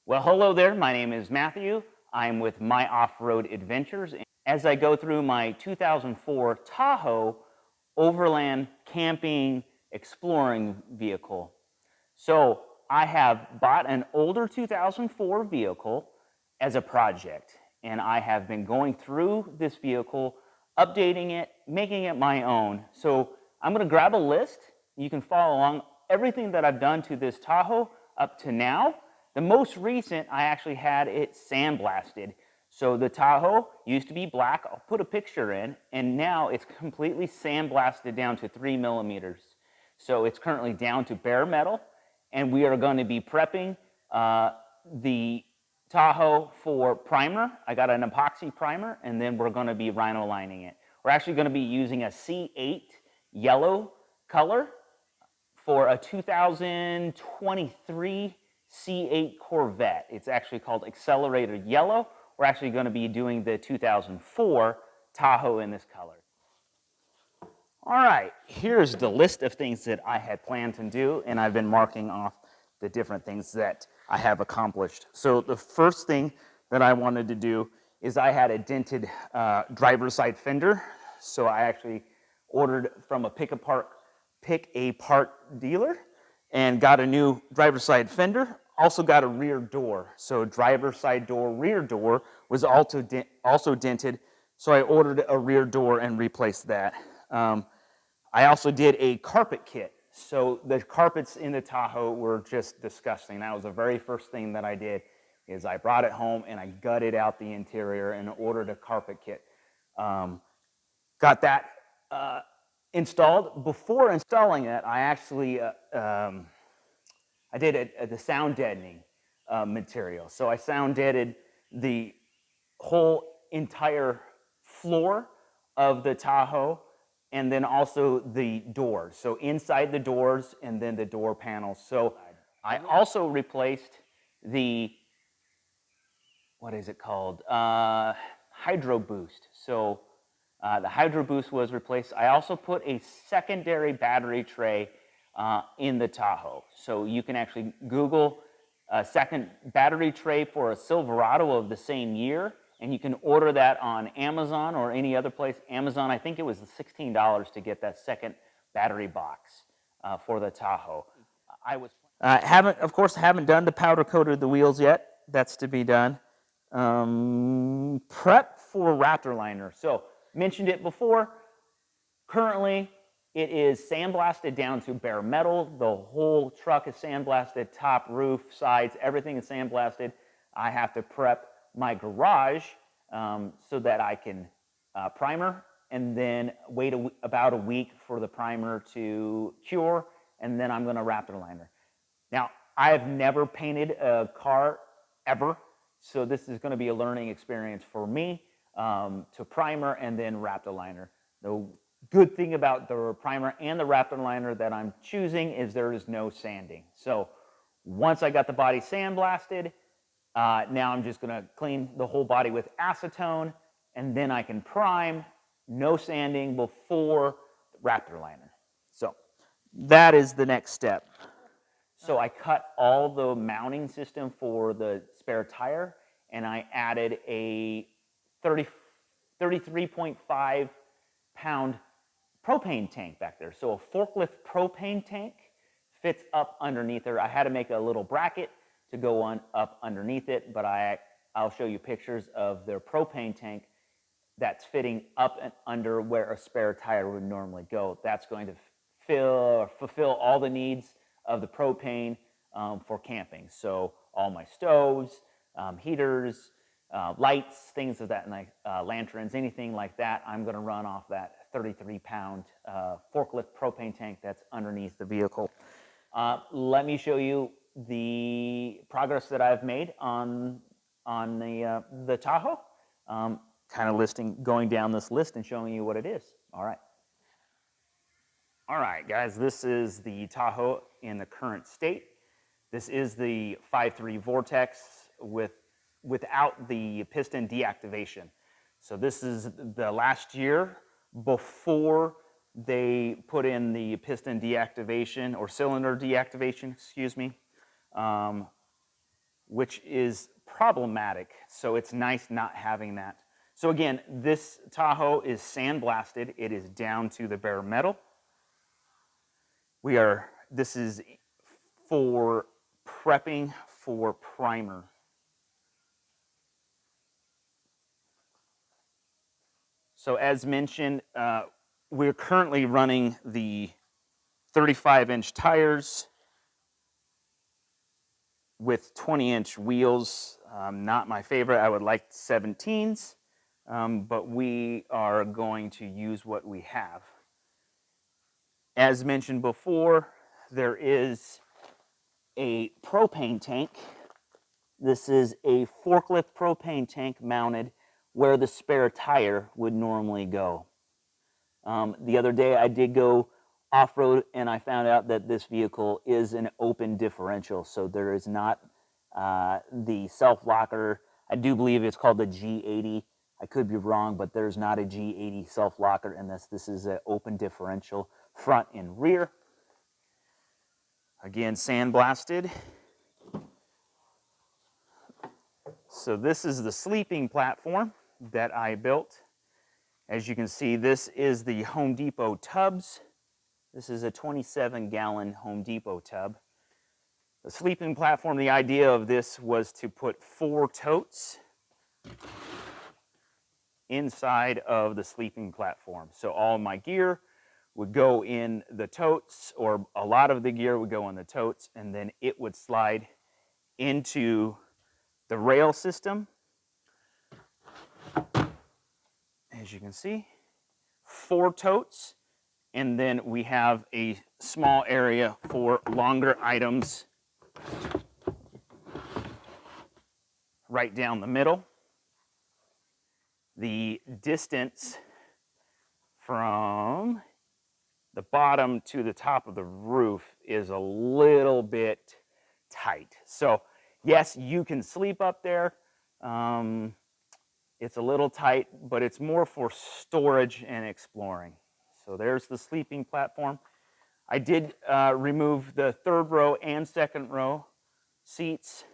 Well, hello there. My name is Matthew. I'm with My Off-Road Adventures. As I go through my 2004 Tahoe overland camping exploring vehicle. So I have bought an older 2004 vehicle as a project, and I have been going through this vehicle, updating it, making it my own. So I'm going to grab a list. You can follow along everything that I've done to this Tahoe up to now. The most recent, I actually had it sandblasted. So the Tahoe used to be black. I'll put a picture in, and now it's completely sandblasted down to 3 millimeters. So it's currently down to bare metal, and we are going to be prepping the Tahoe for primer. I got an epoxy primer, and then we're going to be Rhino lining it. We're actually going to be using a C8 yellow color for a 2023 C8 Corvette. It's actually called Accelerated Yellow. We're actually going to be doing the 2004 Tahoe in this color. All right, here's the list of things that I had planned to do, and I've been marking off the different things that I have accomplished. So the first thing that I wanted to do is I had a dented driver's side fender. So I actually ordered from a pick-a-part dealer and got a new driver's side fender. Also got a rear door. So driver's side door, rear door was also dented. So I ordered a rear door and replaced that. I also did a carpet kit. So the carpets in the Tahoe were just disgusting. That was the very first thing that I did, is I brought it home and I gutted out the interior and ordered a carpet kit. Got that installed. Before installing it, I actually I did the sound deadening material. So I sound deadened the whole entire floor of the Tahoe, and then also the doors. So inside the doors and then the door panels. So I also replaced the, what is it called? Hydro Boost. So the Hydro Boost was replaced. I also put a secondary battery tray in the Tahoe. So you can actually Google a second battery tray for a Silverado of the same year, and you can order that on Amazon or any other place. Amazon, I think it was $16 to get that second battery box for the Tahoe. Of course, haven't done the powder coated the wheels yet. That's to be done. Prep for Raptor liner. So mentioned it before. Currently, it is sandblasted down to bare metal. The whole truck is sandblasted, top, roof, sides, everything is sandblasted. I have to prep my garage so that I can primer, and then wait about a week for the primer to cure, and then I'm going to Raptor liner. Now, I have never painted a car ever, so this is going to be a learning experience for me to primer and then Raptor liner. The good thing about the primer and the Raptor liner that I'm choosing is there is no sanding. So once I got the body sandblasted, now I'm just going to clean the whole body with acetone, and then I can prime, no sanding before Raptor liner. So that is the next step. So I cut all the mounting system for the spare tire, and I added a 33.5 pound propane tank back there. So a forklift propane tank fits up underneath there. I had to make a little bracket to go on up underneath it, but I'll show you pictures of their propane tank that's fitting up and under where a spare tire would normally go. That's going to fulfill all the needs of the propane for camping. So all my stoves, heaters, lights, things of that, like lanterns, anything like that, I'm going to run off that 33-pound forklift propane tank that's underneath the vehicle. Let me show you the progress that I've made on the Tahoe. Kind of going down this list and showing you what it is. All right. All right, guys, this is the Tahoe in the current state. This is the 5.3 Vortex without the piston deactivation. So this is the last year before they put in the piston deactivation or cylinder deactivation, excuse me. which is problematic. So it's nice not having that. So again, this Tahoe is sandblasted. It is down to the bare metal. This is for prepping for primer. So as mentioned, we're currently running the 35-inch tires with 20-inch wheels. Not my favorite. I would like 17s, but we are going to use what we have. As mentioned before, there is a propane tank. This is a forklift propane tank mounted where the spare tire would normally go. The other day I did go off-road and I found out that this vehicle is an open differential, so there is not the self-locker. I do believe it's called the G80. I could be wrong, but there's not a G80 self-locker in this. This is an open differential, front and rear. Again, sandblasted. So this is the sleeping platform that I built. As you can see, this is the Home Depot tubs. This is a 27-gallon Home Depot tub. The sleeping platform, the idea of this was to put 4 totes inside of the sleeping platform. So all my gear would go in the totes, or a lot of the gear would go in the totes, and then it would slide into the rail system. As you can see, 4 totes, and then we have a small area for longer items right down the middle. The distance from the bottom to the top of the roof is a little bit tight. So yes, you can sleep up there. It's a little tight, but it's more for storage and exploring. So there's the sleeping platform. I did remove the 3rd row and 2nd row seats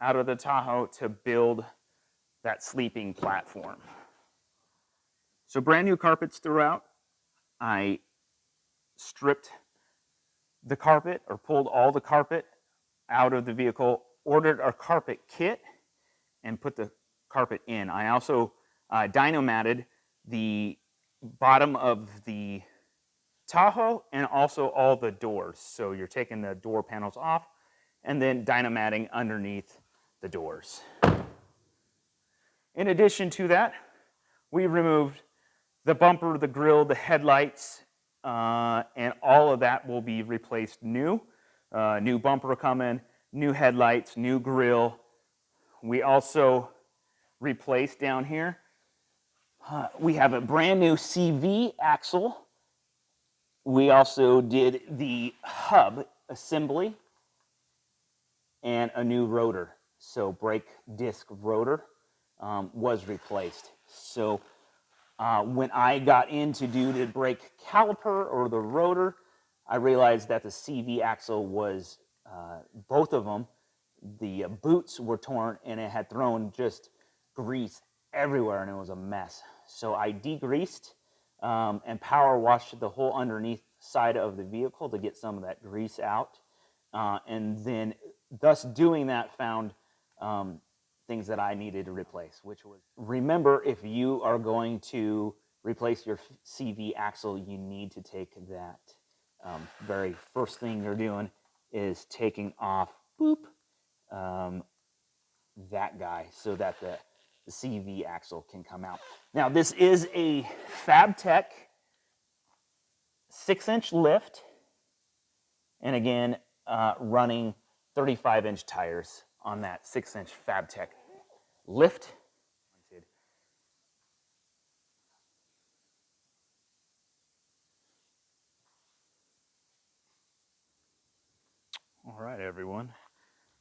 out of the Tahoe to build that sleeping platform. So brand new carpets throughout. I stripped the carpet, or pulled all the carpet out of the vehicle, ordered a carpet kit, and put the carpet in. I also dynomatted the bottom of the Tahoe and also all the doors. So you're taking the door panels off and then dynomatting underneath the doors. In addition to that, we removed the bumper, the grill, the headlights, and all of that will be replaced new. New bumper coming, new headlights, new grill. We also replaced down here, we have a brand new CV axle. We also did the hub assembly and a new rotor. So brake disc rotor was replaced. So when I got in to do the brake caliper or the rotor, I realized that the CV axle was, both of them, the boots were torn and it had thrown just grease everywhere and it was a mess. So I degreased and power washed the whole underneath side of the vehicle to get some of that grease out. And then thus doing that found things that I needed to replace, which was, remember, if you are going to replace your CV axle, you need to take that very first thing you're doing is taking off, that guy so that the CV axle can come out. Now this is a FabTech 6-inch lift, and again, running 35-inch tires on that 6-inch FabTech lift. All right, everyone,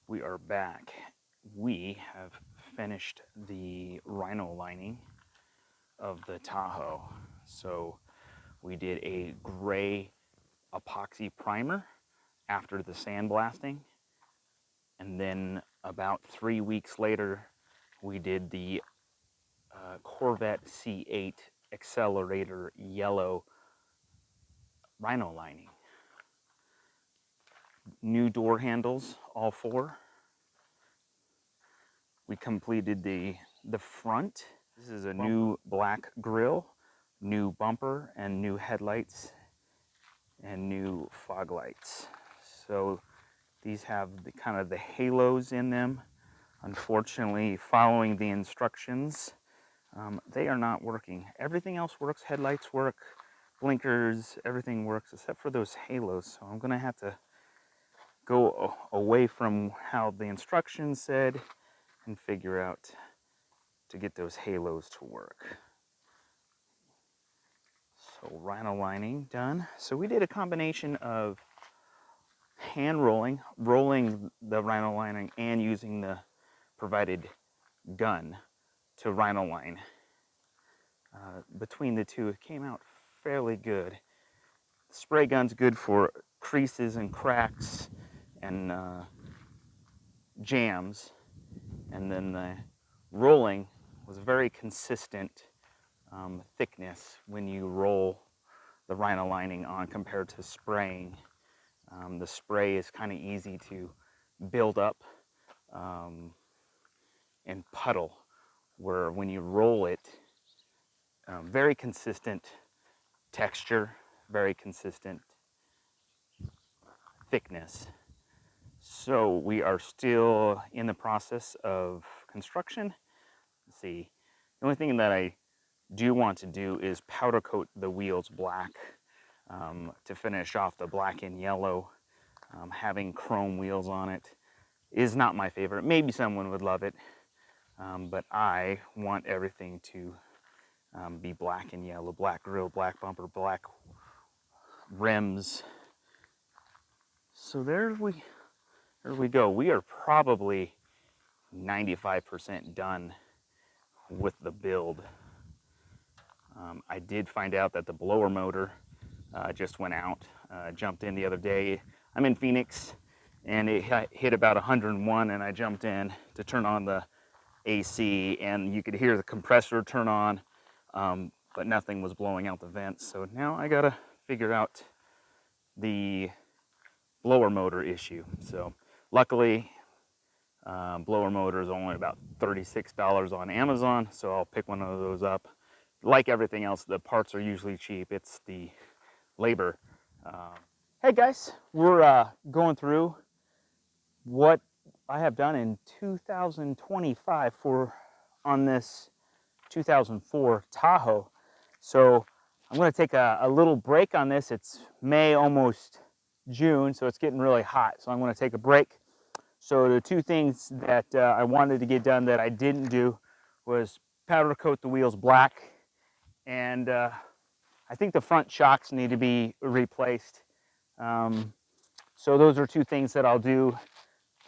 we are back. We have finished the Rhino lining of the Tahoe. So we did a gray epoxy primer after the sandblasting. And then about 3 weeks later, we did the Corvette C8 Accelerator yellow Rhino lining. New door handles, all four. We completed the front. This is a new black grille, new bumper, and new headlights, and new fog lights. So these have the kind of the halos in them. Unfortunately, following the instructions, they are not working. Everything else works. Headlights work, blinkers, everything works except for those halos. So I'm gonna have to go away from how the instructions said and figure out to get those halos to work. So Rhino lining done. So we did a combination of hand rolling the Rhino lining, and using the provided gun to Rhino line. Between the two, it came out fairly good. The spray gun's good for creases and cracks and jams, and then the rolling was very consistent thickness when you roll the Rhino lining on compared to spraying. The spray is kind of easy to build up and puddle, where when you roll it, very consistent texture, very consistent thickness. So we are still in the process of construction. Let's see, the only thing that I do want to do is powder coat the wheels black to finish off the black and yellow. Having chrome wheels on it is not my favorite. Maybe someone would love it, but I want everything to be black and yellow, black grille, black bumper, black rims. So there we go. We are probably 95% done with the build. I did find out that the blower motor just went out. Jumped in the other day. I'm in Phoenix, and it hit about 101, and I jumped in to turn on the AC, and you could hear the compressor turn on, but nothing was blowing out the vents. So now I gotta figure out the blower motor issue. So luckily, blower motor is only about $36 on Amazon, so I'll pick one of those up. Like everything else, the parts are usually cheap. It's the labor. Hey guys, we're going through what I have done in 2025 on this 2004 Tahoe. So I'm going to take a little break on this. It's May, almost June, so it's getting really hot. So I'm going to take a break. So the two things that I wanted to get done that I didn't do was powder coat the wheels black, and I think the front shocks need to be replaced. So those are two things that I'll do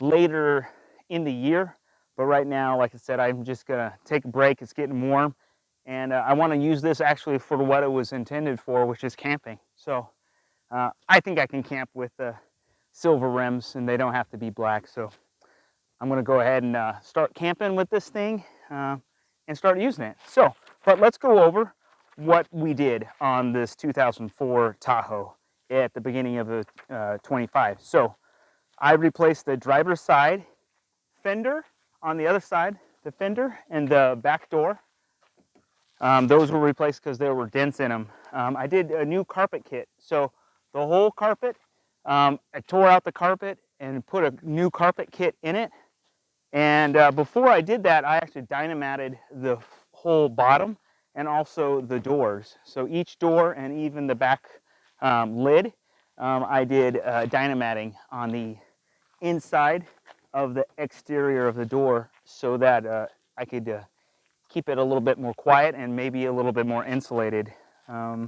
later in the year. But right now, like I said, I'm just gonna take a break. It's getting warm, and I want to use this actually for what it was intended for, which is camping. So I think I can camp with the silver rims, and they don't have to be black. So I'm gonna go ahead and start camping with this thing and start using it. So, but let's go over what we did on this 2004 Tahoe at the beginning of the 25. So I replaced the driver's side fender on the other side, the fender and the back door. Those were replaced because there were dents in them. I did a new carpet kit. So the whole carpet, I tore out the carpet and put a new carpet kit in it. And before I did that, I actually dynamatted the whole bottom and also the doors. So each door and even the back lid, I did dynamatting on the inside of the exterior of the door, so that I could keep it a little bit more quiet and maybe a little bit more insulated. I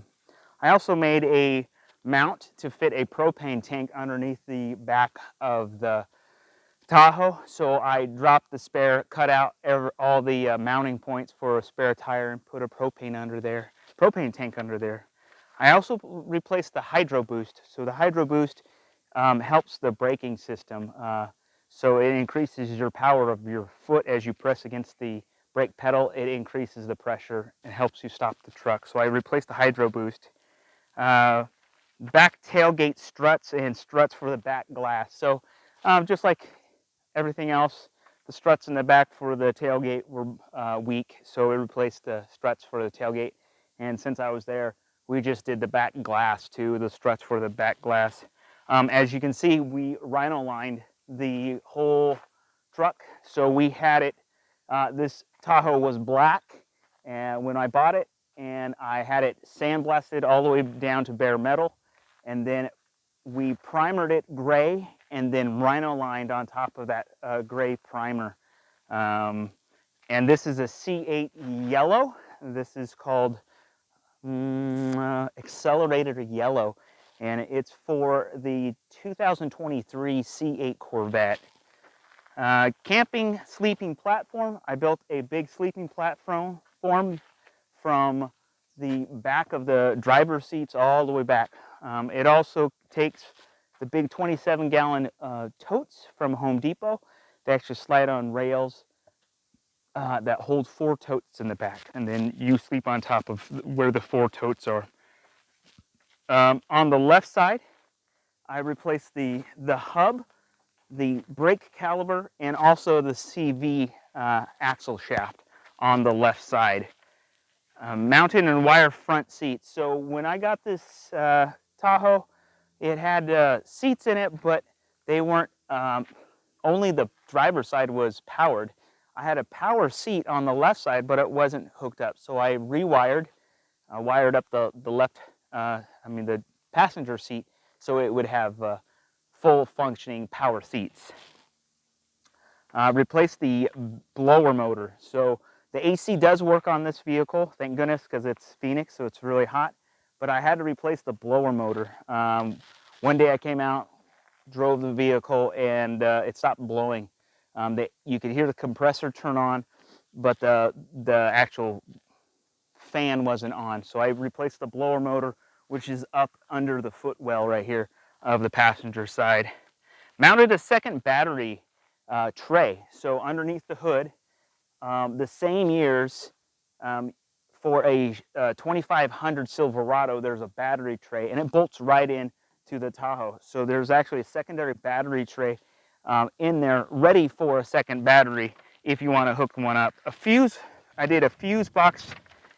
also made a mount to fit a propane tank underneath the back of the Tahoe. So I dropped the spare, cut out all the mounting points for a spare tire, and put a propane tank under there. I also replaced the Hydro Boost. So the Hydro Boost helps the braking system. So it increases your power of your foot as you press against the brake pedal. It increases the pressure and helps you stop the truck. So I replaced the Hydro Boost. Back tailgate struts and struts for the back glass. So just like everything else, the struts in the back for the tailgate were weak, so we replaced the struts for the tailgate. And since I was there, we just did the back glass too, the struts for the back glass. As you can see, we Rhino lined the whole truck. So we had it, this Tahoe was black and when I bought it, and I had it sandblasted all the way down to bare metal. And then we primered it gray and then Rhino lined on top of that gray primer. And this is a C8 yellow. This is called accelerated yellow, and it's for the 2023 C8 Corvette. Camping sleeping platform. I built a big sleeping platform from the back of the driver's seats all the way back. It also takes the big 27-gallon totes from Home Depot. They actually slide on rails that hold 4 totes in the back, and then you sleep on top of where the 4 totes are. On the left side, I replaced the hub, the brake caliper, and also the CV axle shaft on the left side. Mounted and wire front seats. So when I got this Tahoe, it had seats in it, but they weren't, only the driver's side was powered. I had a power seat on the left side, but it wasn't hooked up. So I wired up the left, the passenger seat, so it would have full functioning power seats. Replace the blower motor. So the AC does work on this vehicle, thank goodness, because it's Phoenix, so it's really hot. But I had to replace the blower motor. One day I came out, drove the vehicle, and it stopped blowing. You could hear the compressor turn on, but the actual fan wasn't on. So I replaced the blower motor, which is up under the footwell right here of the passenger side. Mounted a second battery tray. So underneath the hood, the same years, for a 2500 Silverado, there's a battery tray, and it bolts right in to the Tahoe. So there's actually a secondary battery tray in there, ready for a second battery if you want to hook one up. A fuse, I did a fuse box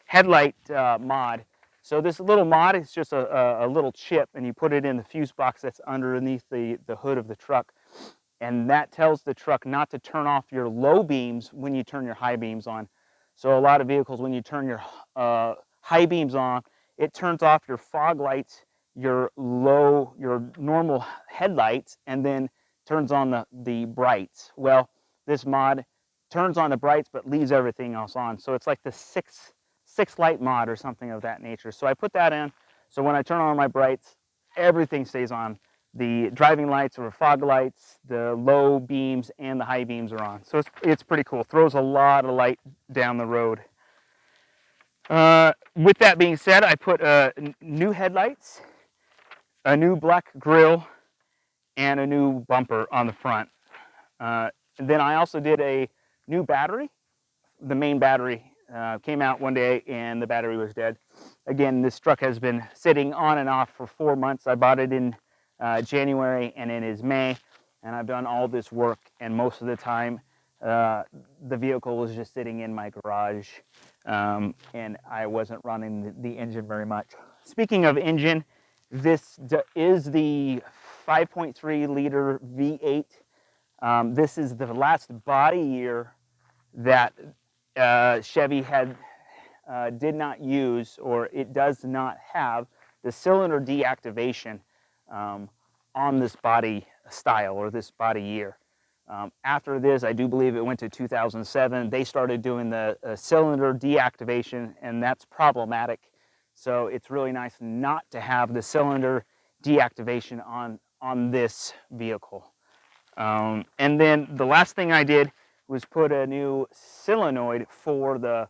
headlight mod. So this little mod is just a little chip, and you put it in the fuse box that's underneath the hood of the truck. And that tells the truck not to turn off your low beams when you turn your high beams on. So a lot of vehicles, when you turn your high beams on, it turns off your fog lights, your normal headlights, and then turns on the brights. Well, this mod turns on the brights but leaves everything else on. So it's like the six light mod or something of that nature. So I put that in, so when I turn on my brights, everything stays on. The driving lights or fog lights, the low beams, and the high beams are on. So it's pretty cool. Throws a lot of light down the road. With that being said, I put new headlights, a new black grille, and a new bumper on the front. And then I also did a new battery. The main battery came out one day and the battery was dead. Again, this truck has been sitting on and off for 4 months. I bought it in January, and it is May, and I've done all this work, and most of the time the vehicle was just sitting in my garage, and I wasn't running the engine very much. Speaking of engine, this is the 5.3 liter V8. This is the last body year that Chevy did not use, or it does not have, the cylinder deactivation on this body style or this body year. After this, I do believe it went to 2007, they started doing the cylinder deactivation, and that's problematic. So it's really nice not to have the cylinder deactivation on this vehicle. And then the last thing I did was put a new solenoid for the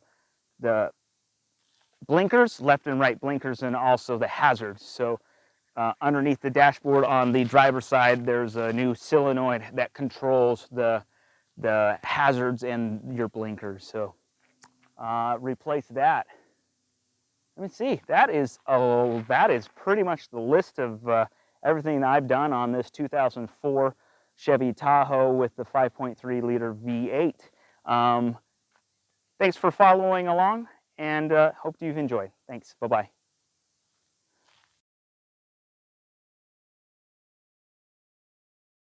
blinkers, left and right blinkers, and also the hazards. So Underneath the dashboard on the driver's side, there's a new solenoid that controls the hazards and your blinkers. So replace that. Let me see. That is pretty much the list of everything that I've done on this 2004 Chevy Tahoe with the 5.3 liter V8. Thanks for following along, and hope you've enjoyed. Thanks. Bye-bye.